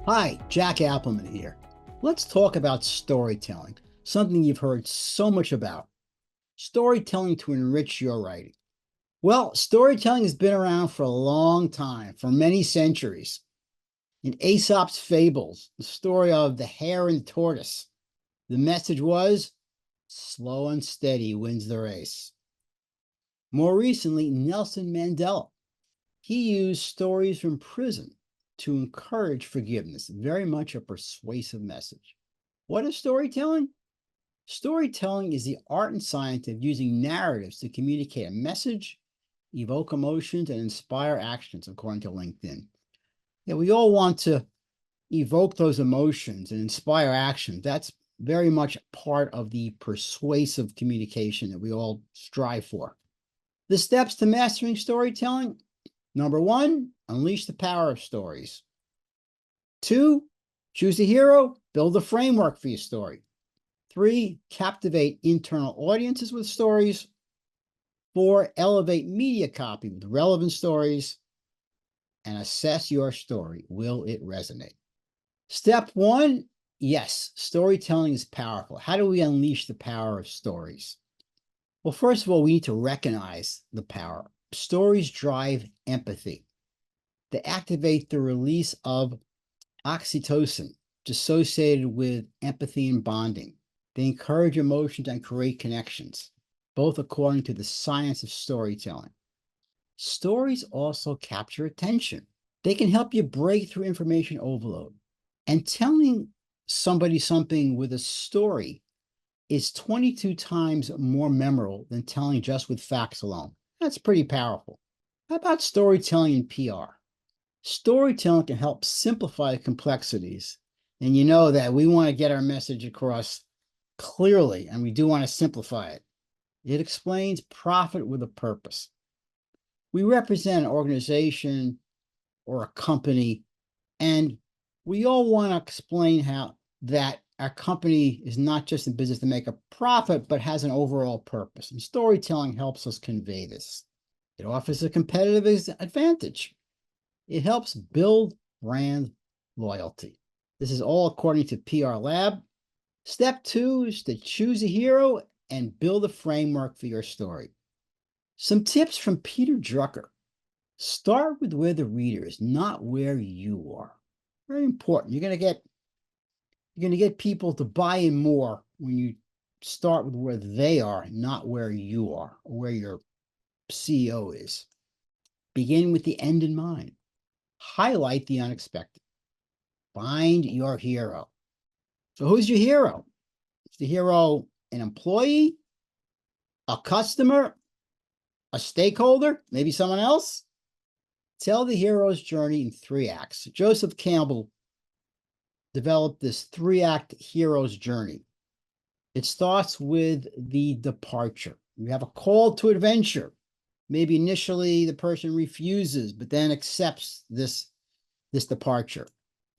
Hi, Jack Appleman here. Let's talk about storytelling, something you've heard so much about. Storytelling to enrich your writing. Well, storytelling has been around for a long time, for many centuries. In Aesop's fables, the story of the hare and tortoise, the message was slow and steady wins the race. More recently, Nelson Mandela. He used stories from prison to encourage forgiveness, very much a persuasive message. What is storytelling? Storytelling is the art and science of using narratives to communicate a message, evoke emotions, and inspire actions, according to LinkedIn. Yeah, we all want to evoke those emotions and inspire action. That's very much part of the persuasive communication that we all strive for. The steps to mastering storytelling. Number one, unleash the power of stories. Two, choose a hero, build a framework for your story. Three, captivate internal audiences with stories. Four, elevate media copy with relevant stories. And assess your story. Will it resonate? Step one, yes, storytelling is powerful. How do we unleash the power of stories? Well, first of all, we need to recognize the power. Stories drive empathy. They activate the release of oxytocin, associated with empathy and bonding. They encourage emotions and create connections, both according to the science of storytelling. Stories also capture attention. They can help you break through information overload. And telling somebody something with a story is 22 times more memorable than telling just with facts alone. That's pretty powerful. How about storytelling in PR? Storytelling can help simplify complexities. And you know that we want to get our message across clearly, and we do want to simplify it. It explains profit with a purpose. We represent an organization or a company, and we all want to explain how that our company is not just in business to make a profit, but has an overall purpose. And storytelling helps us convey this. It offers a competitive advantage. It helps build brand loyalty. This is all according to PR Lab. Step two is to choose a hero and build a framework for your story. Some tips from Peter Drucker. Start with where the reader is, not where you are. Very important. You're going to get people to buy in more when you start with where they are, not where you are, or where your CEO is. Begin with the end in mind. Highlight the unexpected. Find your hero. So who's your hero? Is the hero an employee, a customer, a stakeholder, maybe someone else? Tell the hero's journey in 3 acts. Joseph Campbell developed this 3-act hero's journey. It starts with the departure. You have a call to adventure. Maybe initially the person refuses, but then accepts this departure.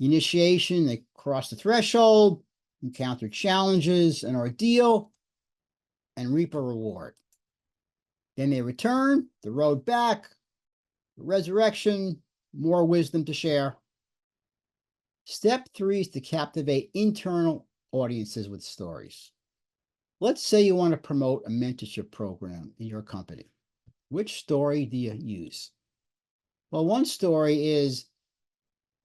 Initiation, they cross the threshold, encounter challenges, an ordeal, and reap a reward. Then they return, the road back, the resurrection, more wisdom to share. Step 3 is to captivate internal audiences with stories. Let's say you want to promote a mentorship program in your company. Which story do you use? Well, one story is,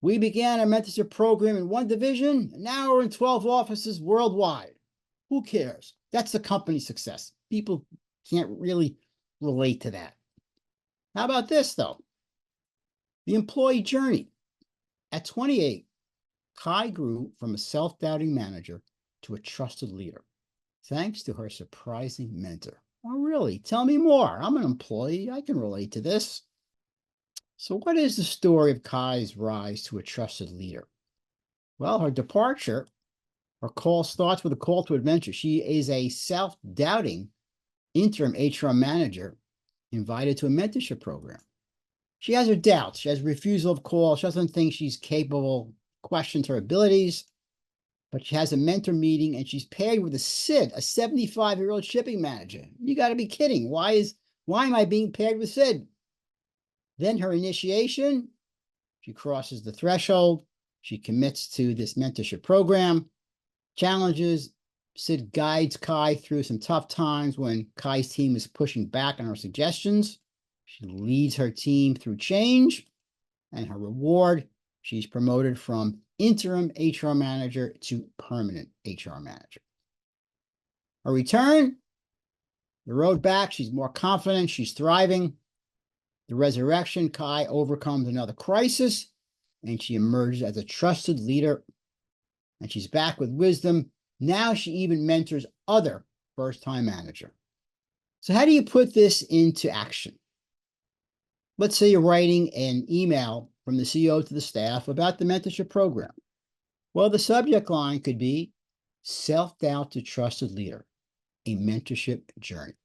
we began a mentorship program in one division, and now we're in 12 offices worldwide. Who cares? That's the company success. People can't really relate to that. How about this, though? The employee journey. At 28, Kai grew from a self-doubting manager to a trusted leader, thanks to her surprising mentor. Oh, really? Tell me more. I'm an employee. I can relate to this. So what is the story of Kai's rise to a trusted leader? Well, her departure, her call starts with a call to adventure. She is a self-doubting interim HR manager invited to a mentorship program. She has her doubts. She has refusal of call. She doesn't think she's capable, questions her abilities, but she has a mentor meeting and she's paired with a Sid, a 75-year-old shipping manager. You got to be kidding. Why am I being paired with Sid? Then her initiation, she crosses the threshold. She commits to this mentorship program, challenges. Sid guides Kai through some tough times when Kai's team is pushing back on her suggestions. She leads her team through change, and her reward, she's promoted from interim HR manager to permanent HR manager. Her return, the road back, she's more confident, she's thriving. The resurrection, Kai overcomes another crisis, and she emerges as a trusted leader, and she's back with wisdom. Now she even mentors other first-time managers. So how do you put this into action? Let's say you're writing an email from the CEO to the staff about the mentorship program. Well, the subject line could be Self-Doubt to Trusted Leader, a mentorship journey.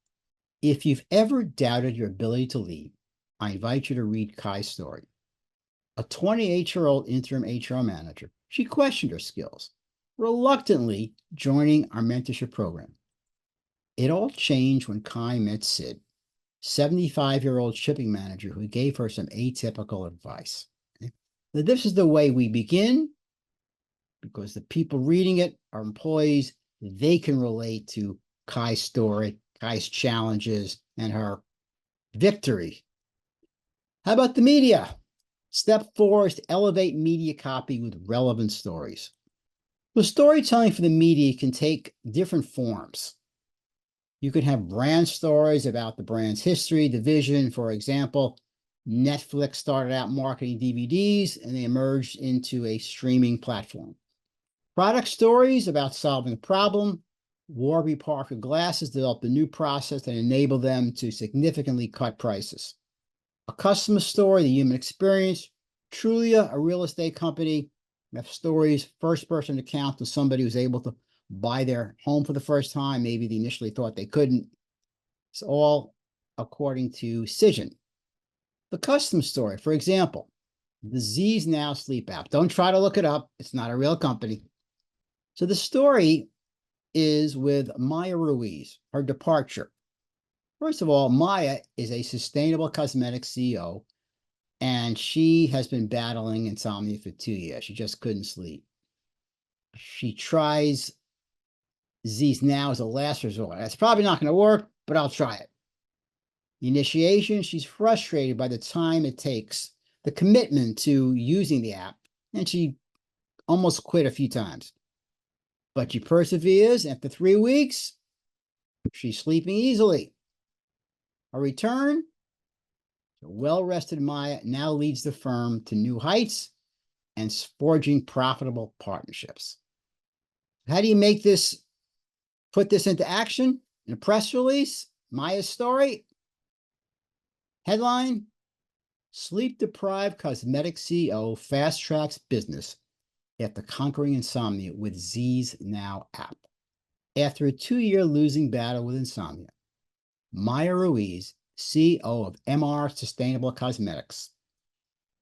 If you've ever doubted your ability to lead, I invite you to read Kai's story. A 28-year-old interim HR manager, she questioned her skills, reluctantly joining our mentorship program. It all changed when Kai met Sid, 75-year-old shipping manager who gave her some atypical advice. Now, this is the way we begin, because the people reading it are employees. They can relate to Kai's story, Kai's challenges, and her victory. How about the media? Step 4 is to elevate media copy with relevant stories. The storytelling for the media can take different forms. You could have brand stories about the brand's history, the vision. For example, Netflix started out marketing DVDs and they emerged into a streaming platform. Product stories about solving a problem. Warby Parker Glasses developed a new process that enabled them to significantly cut prices. A customer story, the human experience. Trulia, a real estate company, have stories, first-person account to somebody who's able to buy their home for the first time. Maybe they initially thought they couldn't. It's all according to Cision. The customer story, for example, the Z's Now sleep app. Don't try to look it up. It's not a real company. So the story is with Maya Ruiz, her departure. First of all, Maya is a sustainable cosmetics CEO, and she has been battling insomnia for 2 years. She just couldn't sleep. She tries Z's Now as a last resort. That's probably not going to work, but I'll try it. The initiation, she's frustrated by the time it takes, the commitment to using the app, and she almost quit a few times. But she perseveres. After 3 weeks, she's sleeping easily. A return, the well-rested Maya now leads the firm to new heights and forging profitable partnerships. How do you make this, put this into action? In a press release, Maya's story. Headline, sleep-deprived cosmetic CEO fast-tracks business after conquering insomnia with Z's Now app. After a 2-year losing battle with insomnia, Maya Ruiz, CEO of MR Sustainable Cosmetics,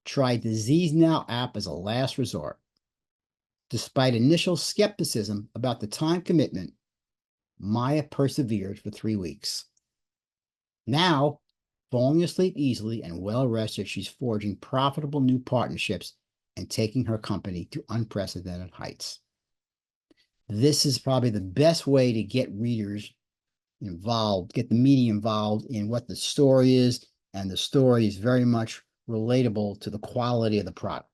tried the Z's Now app as a last resort. Despite initial skepticism about the time commitment, Maya persevered for 3 weeks. Now, falling asleep easily and well-rested, she's forging profitable new partnerships and taking her company to unprecedented heights. This is probably the best way to get readers involved, get the media involved in what the story is, and the story is very much relatable to the quality of the product.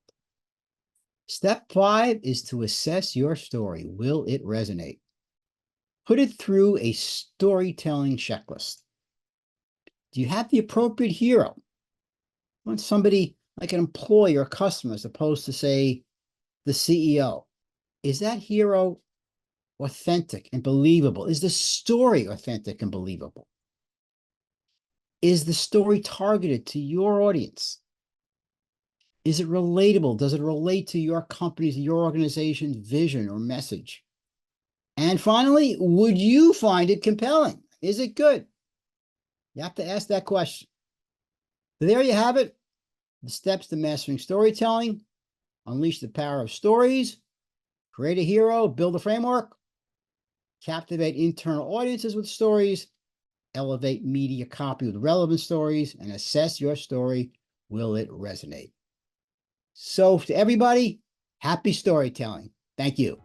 Step 5 is to assess your story. Will it resonate? Put it through a storytelling checklist. Do you have the appropriate hero? Want somebody like an employee or customer as opposed to, say, the CEO? Is that hero authentic and believable? Is the story authentic and believable? Is the story targeted to your audience? Is it relatable? Does it relate to your company's, your organization's vision or message? And finally, would you find it compelling? Is it good? You have to ask that question. So there you have it. The steps to mastering storytelling. Unleash the power of stories. Create a hero. Build a framework. Captivate internal audiences with stories. Elevate media copy with relevant stories. And assess your story. Will it resonate? So to everybody, Happy storytelling. Thank you.